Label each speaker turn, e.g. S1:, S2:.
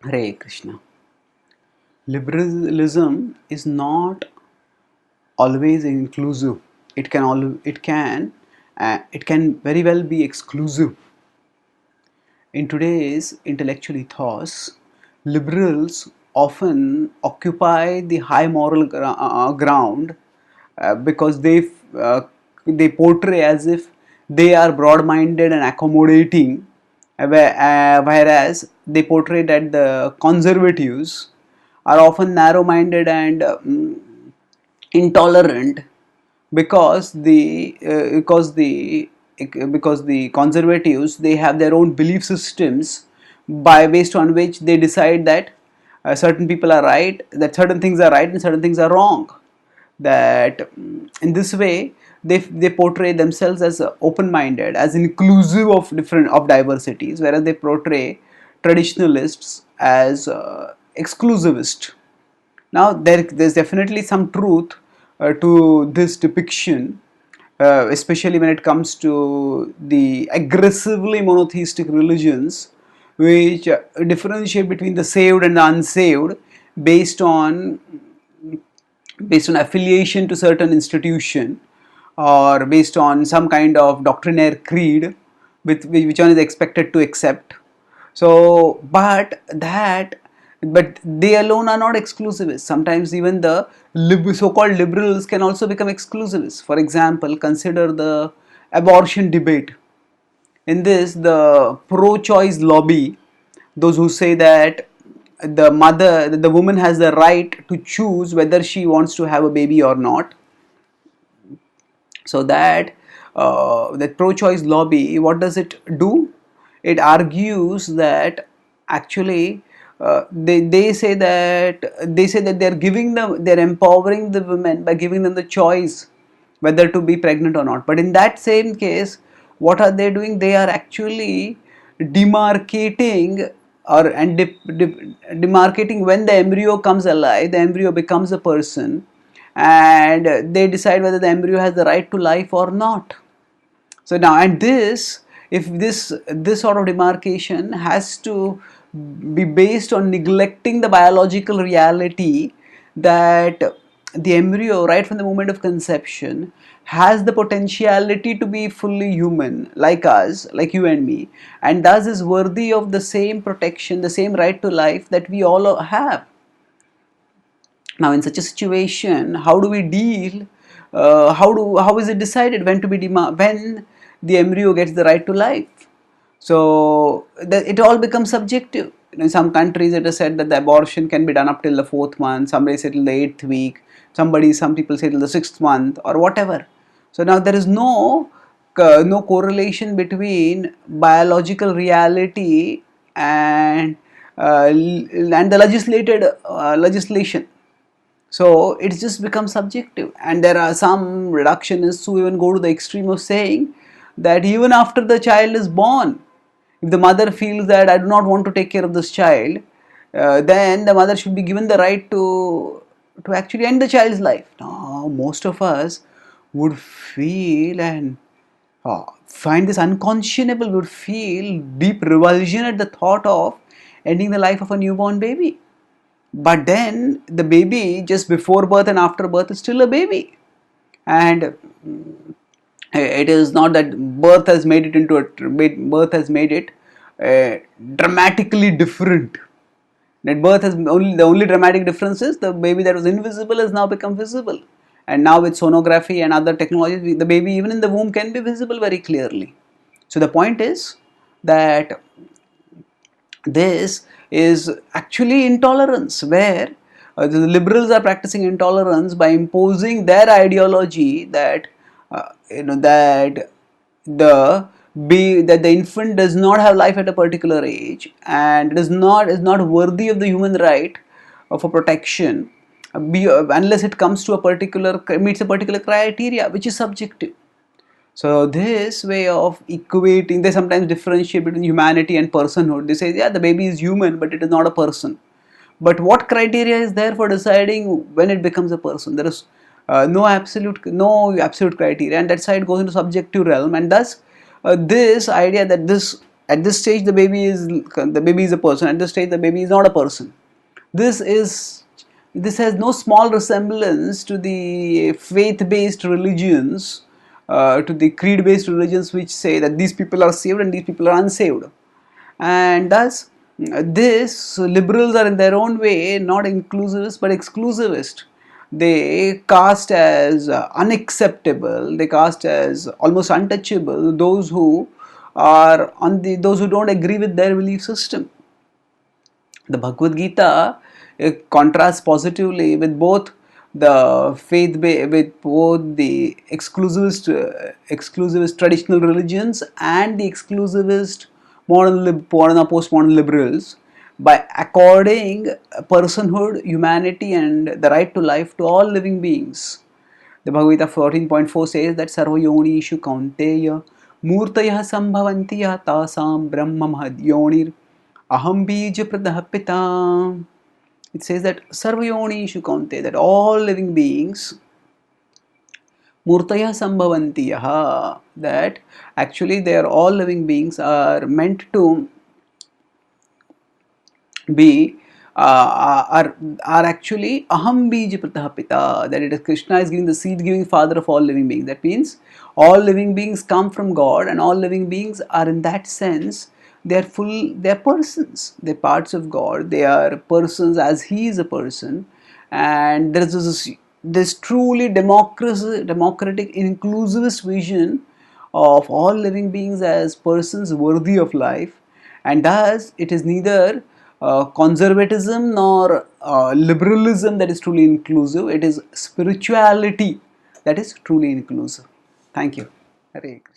S1: Hare Krishna. Liberalism is not always inclusive. It can very well be exclusive. In today's intellectual ethos, liberals often occupy the high moral ground because they portray as if they are broad-minded and accommodating, whereas they portray that the conservatives are often narrow-minded and intolerant because the conservatives, they have their own belief systems based on which they decide that certain people are right, that certain things are right and certain things are wrong. That in this way they portray themselves as open-minded, as inclusive of diversities, whereas they portray traditionalists as exclusivist. Now there's definitely some truth to this depiction, especially when it comes to the aggressively monotheistic religions, which differentiate between the saved and the unsaved based on affiliation to certain institution, or based on some kind of doctrinaire creed with which one is expected to accept. So but they alone are not exclusivists. Sometimes even the so-called liberals can also become exclusivists. For example, consider the abortion debate. In this, the pro-choice lobby, those who say that the woman has the right to choose whether she wants to have a baby or not. So that pro-choice lobby, what does it do? It argues that actually they say that they're empowering the women by giving them the choice whether to be pregnant or not. But in that same case, what are they doing? They are actually demarcating demarcating when the embryo comes alive, the embryo becomes a person, and they decide whether the embryo has the right to life or not. So now, and this, if this sort of demarcation has to be based on neglecting the biological reality that the embryo, right from the moment of conception, has the potentiality to be fully human, like us, like you and me, and thus is worthy of the same protection, the same right to life that we all have. Now, in such a situation, how do we deal? How is it decided when to be when the embryo gets the right to life? So it all becomes subjective. In some countries, it is said that the abortion can be done up till the fourth month. Somebody say till the eighth week. Some people say till the sixth month or whatever. So now there is no correlation between biological reality and the legislation. So it's just become subjective, and there are some reductionists who even go to the extreme of saying that even after the child is born, if the mother feels that I do not want to take care of this child, then the mother should be given the right to actually end the child's life. Now, most of us would feel and find this unconscionable, would feel deep revulsion at the thought of ending the life of a newborn baby. But then the baby, just before birth and after birth, is still a baby, and it is not that birth has made it dramatically different. That birth has only the only dramatic difference is the baby that was invisible has now become visible, and now with sonography and other technologies, the baby even in the womb can be visible very clearly. So the point is that this is actually intolerance, where the liberals are practicing intolerance by imposing their ideology that that the infant does not have life at a particular age, and is not worthy of the human right of a protection, unless it comes to meets a particular criteria which is subjective. So this way of equating, they sometimes differentiate between humanity and personhood. They say, yeah, the baby is human, but it is not a person. But what criteria is there for deciding when it becomes a person? There is no absolute criteria, and that side goes into subjective realm. And thus, this idea that this At this stage the baby is a person, at this stage the baby is not a person. This has no small resemblance to the faith-based religions, to the creed-based religions which say that these people are saved and these people are unsaved. And thus this liberals are in their own way not inclusivist but exclusivist. They cast as unacceptable, they cast as almost untouchable those who are on the those who don't agree with their belief system. The Bhagavad-gita contrasts positively with both the with both the exclusivist traditional religions and the exclusivist modern or postmodern liberals by according personhood, humanity, and the right to life to all living beings. The Bhagavad Gita 14.4 says that Sarvayonishu Kaunteya Murtayah Sambhavantiyah Tasam Brahma Mahad Aham Bija Pradah Pita. It says that Sarvayonishu Kaunteya, that all living beings Murtaya Sambhavantiyaha, that actually they are all living beings are meant to be are actually aham bij pratapita, that it is Krishna is giving the seed giving father of all living beings. That means all living beings come from God, and all living beings are in that sense they are persons, they're parts of God, they are persons as he is a person. And there is this truly democratic inclusivist vision of all living beings as persons worthy of life. And thus it is neither conservatism nor liberalism that is truly inclusive, it is spirituality that is truly inclusive. Thank you. Hare Krishna.